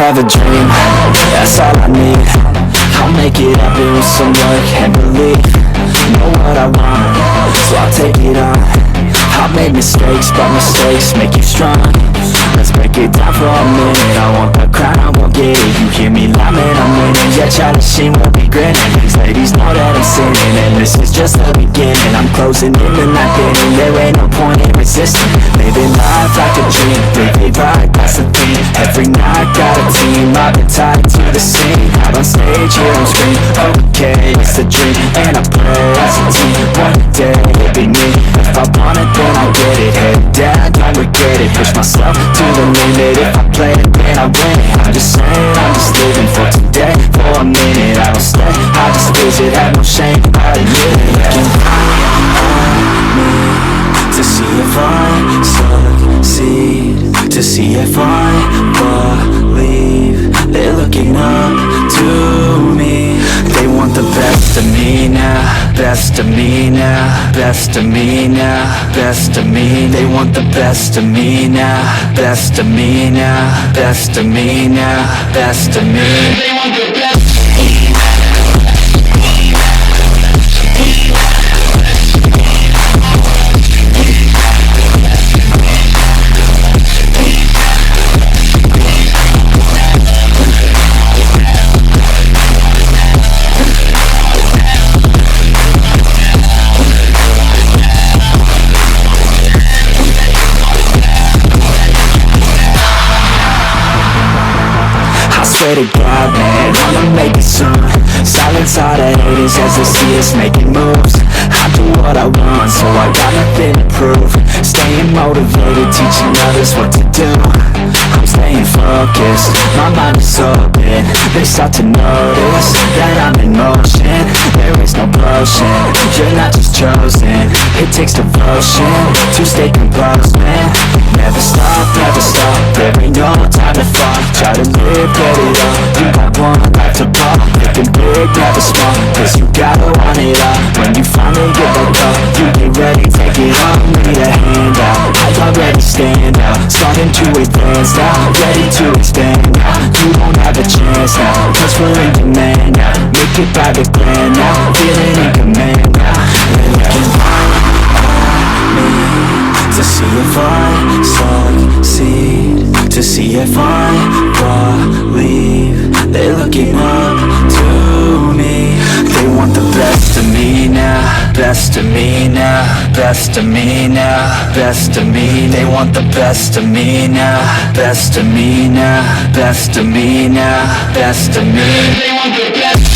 have a dream, that's all I need. I'll make it happen with some work and belief. Know what I want, so I'll take it on. I've made mistakes, but mistakes make you strong. Let's break it down for a minute. I want the crown, I won't get it. You hear me loud, man, I'm winning. Yeah, Charlie Sheen will be grinning. These ladies know that I'm sinning, and this is just the beginning. I'm closing in the night inning. There ain't no point in resisting. Living life like a dream, live it right, that's the thing. Every night got a team, I've been tied to the scene. Out on stage, here on screen. Okay, it's a dream, and I play as a team. One day it'll be me. If I want it, then I'll get it. Head down, don't regret it. Push myself to the limit. If I play it, then I win it. I'm just saying, I'm just living for today. For a minute, I don't stay, I just visit. Have no shame, I admit it. Looking at me to see if I succeed, to see if I believe. They're looking up to me. They want the best of me now, best of me now, best of me now, best of me. They want the best of me now, best of me now, best of me now, best of me. They want the best. Swear to God, man, I'ma make it soon. Silence all the haters as they see us making moves. I do what I want, so I got nothing to prove. Staying motivated, teaching others what to do. I'm staying focused, my mind is open. They start to notice that I'm in motion. There is no potion, you're not just chosen. It takes devotion to stay composed, man. Never stop, there ain't no time to fall. Try to live, get it up, you got one life to pop. Thinking big, never small, cause you gotta want it all. When you finally get that call, you get ready, take it on. Need a hand out, I already stand out. Starting to advance now, ready to expand now. You don't have a chance now, cause we're in demand now. Make it by the grand now, feeling in command now. They're looking at me to see if I succeed, to see if I believe. They're looking up to me. They want the best of me now, best of me now, best of me now, best of me. They want the best of me now, best of me now, best of me now, best of me. They want the best.